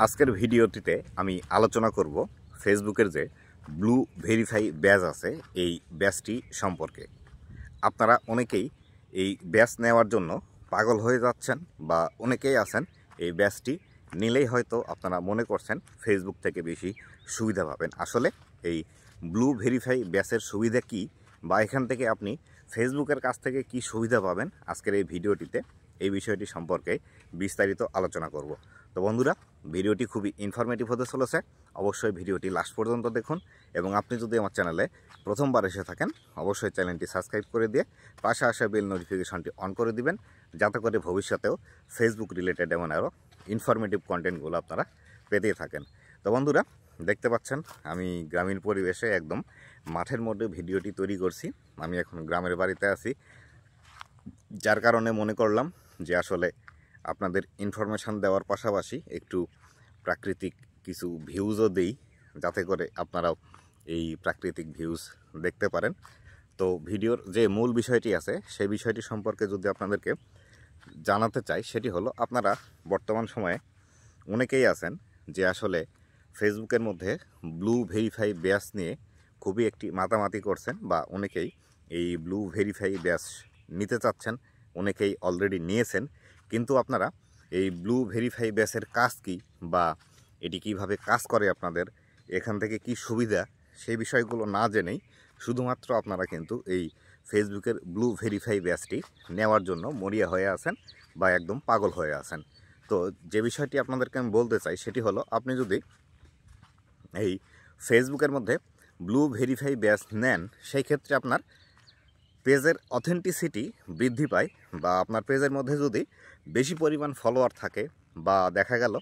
আজকের ভিডিওটিতে আমি আলোচনা করব ফেসবুকের যে ব্লু ভেরিফাই ব্যাজ আছে এই ব্যাজটি সম্পর্কে। আপনারা অনেকেই এই ব্যাজ নেওয়ার জন্য পাগল হয়ে যাচ্ছেন বা অনেকেই আছেন এই ব্যাজটি নিলেই হয়তো আপনারা মনে করছেন ফেসবুক থেকে বেশি সুবিধা পাবেন। আসলে এই ব্লু ভেরিফাই ব্যাজের সুবিধা কি বা এখান থেকে আপনি ফেসবুকের কাছ থেকে কি সুবিধা পাবেন আজকের এই ভিডিওটিতে এই বিষয়টি সম্পর্কে বিস্তারিত আলোচনা করব। তো বন্ধুরা, ভিডিওটি খুবই ইনফরমেটিভ হতে চলেছে, অবশ্যই ভিডিওটি লাস্ট পর্যন্ত দেখুন এবং আপনি যদি আমার চ্যানেলে প্রথমবার এসে থাকেন অবশ্যই চ্যানেলটি সাবস্ক্রাইব করে দিয়ে পাশে আসা বেল নোটিফিকেশনটি অন করে দিবেন, যাতে করে ভবিষ্যতেও ফেসবুক রিলেটেড এমন আরও ইনফরমেটিভ কন্টেন্টগুলো আপনারা পেতে থাকেন। তো বন্ধুরা, দেখতে পাচ্ছেন আমি গ্রামীণ পরিবেশে একদম মাঠের মধ্যে ভিডিওটি তৈরি করছি। আমি এখন গ্রামের বাড়িতে আছি, যার কারণে মনে করলাম যে আসলে আপনাদের ইনফরমেশান দেওয়ার পাশাপাশি একটু প্রাকৃতিক কিছু ভিউজও দেই, যাতে করে আপনারাও এই প্রাকৃতিক ভিউজ দেখতে পারেন। তো ভিডিওর যে মূল বিষয়টি আছে সেই বিষয়টি সম্পর্কে যদি আপনাদেরকে জানাতে চাই, সেটি হলো আপনারা বর্তমান সময়ে অনেকেই আছেন যে আসলে ফেসবুকের মধ্যে ব্লু ভেরিফাই ব্যাজ নিয়ে খুবই একটি মাতামাতি করছেন বা অনেকেই এই ব্লু ভেরিফাই ব্যাজ নিতে চাচ্ছেন, অনেকেই অলরেডি নিয়েছেন। কিন্তু আপনারা এই ব্লু ভেরিফাই ব্যাজের কাজ কি বা এটি কিভাবে কাজ করে, আপনাদের এখান থেকে কি সুবিধা, সেই বিষয়গুলো না জেনেই শুধুমাত্র আপনারা কিন্তু এই ফেসবুকের ব্লু ভেরিফাই ব্যাজটি নেওয়ার জন্য মরিয়া হয়ে আছেন বা একদম পাগল হয়ে আছেন। তো যে বিষয়টি আপনাদেরকে আমি বলতে চাই সেটি হলো, আপনি যদি এই ফেসবুকের মধ্যে ব্লু ভেরিফাই ব্যাজ নেন, সেই ক্ষেত্রে আপনার পেজের অথেন্টিসিটি বৃদ্ধি পায় বা আপনার পেজের মধ্যে যদি বেশি পরিমাণ ফলোয়ার থাকে বা দেখা গেল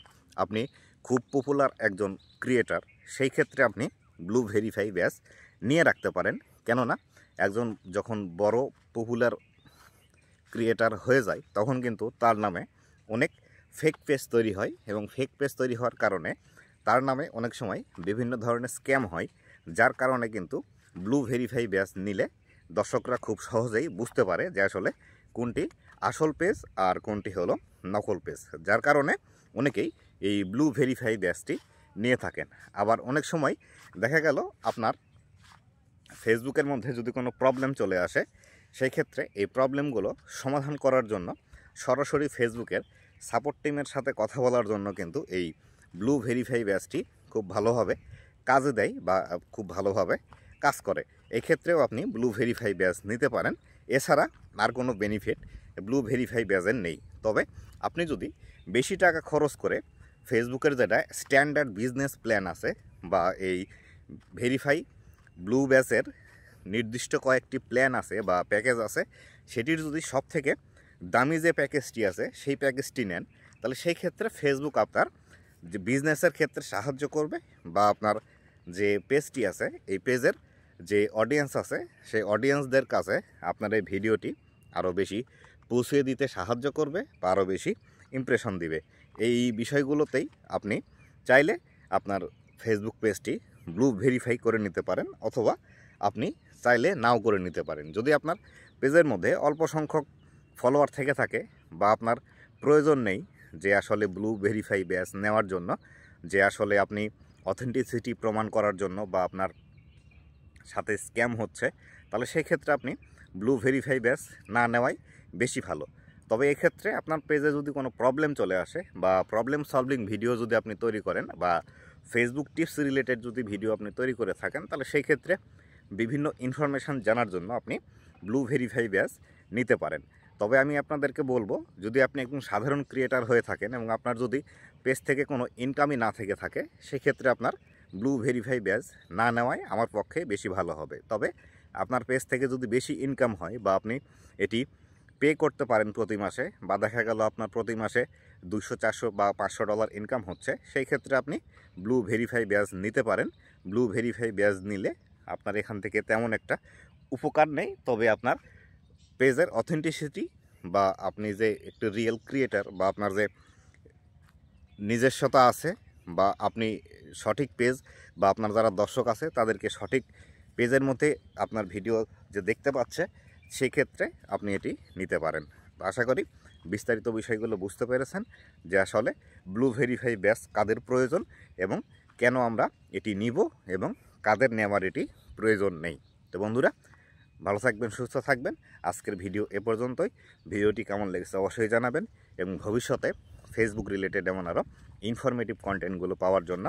আপনি খুব পপুলার একজন ক্রিয়েটার, সেই ক্ষেত্রে আপনি ব্লু ভেরিফাই ব্যাজ নিয়ে রাখতে পারেন। কেননা একজন যখন বড় পপুলার ক্রিয়েটার হয়ে যায় তখন কিন্তু তার নামে অনেক ফেক পেজ তৈরি হয় এবং ফেক পেজ তৈরি হওয়ার কারণে তার নামে অনেক সময় বিভিন্ন ধরনের স্ক্যাম হয়, যার কারণে কিন্তু ব্লু ভেরিফাই ব্যাজ নিলে দর্শকরা খুব সহজেই বুঝতে পারে যে আসলে কোনটি আসল পেজ আর কোনটি হলো নকল পেজ, যার কারণে অনেকেই এই ব্লু ভেরিফাই ব্যাজটি নিয়ে থাকেন। আবার অনেক সময় দেখা গেল আপনার ফেসবুকের মধ্যে যদি কোনো প্রবলেম চলে আসে, সেই ক্ষেত্রে এই প্রবলেমগুলো সমাধান করার জন্য সরাসরি ফেসবুকের সাপোর্ট টিমের সাথে কথা বলার জন্য কিন্তু এই ব্লু ভেরিফাই ব্যাজটি খুব ভালোভাবে কাজে দেয় বা খুব ভালোভাবে কাজ করে। এক্ষেত্রেও আপনি ব্লু ভেরিফাই ব্যাজ নিতে পারেন। এছাড়া আর কোনো বেনিফিট ব্লু ভেরিফাই ব্যাজের নেই। তবে আপনি যদি বেশি টাকা খরচ করে ফেসবুকের যেটা স্ট্যান্ডার্ড বিজনেস প্ল্যান আছে বা এই ভেরিফাই ব্লু ব্যাজের নির্দিষ্ট কয়েকটি প্ল্যান আছে বা প্যাকেজ আছে, সেটির যদি সব থেকে দামি যে প্যাকেজটি আছে সেই প্যাকেজটি নেন, তাহলে সেই ক্ষেত্রে ফেসবুক আপনার যে বিজনেসের ক্ষেত্রে সাহায্য করবে বা আপনার যে পেজটি আছে এই পেজের যে অডিয়েন্স আছে সেই অডিয়েন্সদের কাছে আপনার এই ভিডিওটি আরও বেশি পৌঁছে দিতে সাহায্য করবে বা আরও বেশি ইমপ্রেশন দিবে। এই বিষয়গুলোতেই আপনি চাইলে আপনার ফেসবুক পেজটি ব্লু ভেরিফাই করে নিতে পারেন, অথবা আপনি চাইলে নাও করে নিতে পারেন। যদি আপনার পেজের মধ্যে অল্প সংখ্যক ফলোয়ার থেকে থাকে বা আপনার প্রয়োজন নেই যে আসলে ব্লু ভেরিফাই ব্যাজ নেওয়ার জন্য, যে আসলে আপনি অথেন্টিসিটি প্রমাণ করার জন্য বা আপনার সাথে স্ক্যাম হচ্ছে, তাহলে সেই ক্ষেত্রে আপনি ব্লু ভেরিফাই ব্যাজ না নেওয়াই বেশি ভালো। তবে এক্ষেত্রে আপনার পেজে যদি কোনো প্রবলেম চলে আসে বা প্রবলেম সলভিং ভিডিও যদি আপনি তৈরি করেন বা ফেসবুক টিপস রিলেটেড যদি ভিডিও আপনি তৈরি করে থাকেন, তাহলে সেই ক্ষেত্রে বিভিন্ন ইনফরমেশান জানার জন্য আপনি ব্লু ভেরিফাই ব্যাজ নিতে পারেন। তবে আমি আপনাদেরকে বলবো, যদি আপনি একজন সাধারণ ক্রিয়েটার হয়ে থাকেন এবং আপনার যদি পেজ থেকে কোনো ইনকামই না থেকে থাকে, সেক্ষেত্রে আপনার ব্লু ভেরিফাই ব্যাজ না নেওয়াই আমার পক্ষে বেশি ভালো হবে। তবে আপনার পেজ থেকে যদি বেশি ইনকাম হয় বা আপনি এটি পে করতে পারেন প্রতি মাসে, বা দেখা গেল আপনার প্রতি মাসে 200, 400 বা $500 ইনকাম হচ্ছে, সেই ক্ষেত্রে আপনি ব্লু ভেরিফাই ব্যাজ নিতে পারেন। ব্লু ভেরিফাই ব্যাজ নিলে আপনার এখান থেকে তেমন একটা উপকার নেই, তবে আপনার পেজের অথেন্টিসিটি বা আপনি যে একটু রিয়েল ক্রিয়েটার বা আপনার যে নিজস্বতা আছে বা আপনি সঠিক পেজ বা আপনার যারা দর্শক আছে তাদেরকে সঠিক পেজের মধ্যে আপনার ভিডিও যে দেখতে পাচ্ছে, সেই ক্ষেত্রে আপনি এটি নিতে পারেন। আশা করি বিস্তারিত বিষয়গুলো বুঝতে পেরেছেন যে আসলে ব্লু ভেরিফাই ব্যাচ কাদের প্রয়োজন এবং কেন আমরা এটি নিব এবং কাদের নেওয়ার এটি প্রয়োজন নেই। তো বন্ধুরা, ভালো থাকবেন, সুস্থ থাকবেন। আজকের ভিডিও এ পর্যন্তই। ভিডিওটি কেমন লেগেছে অবশ্যই জানাবেন এবং ভবিষ্যতে ফেসবুক রিলেটেড এমন আরও ইনফরমেটিভ কন্টেন্টগুলো পাওয়ার জন্য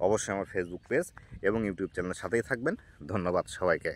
অবশ্যই আমার ফেসবুক পেজ এবং ইউটিউব চ্যানেলের সাথেই থাকবেন। ধন্যবাদ সবাইকে।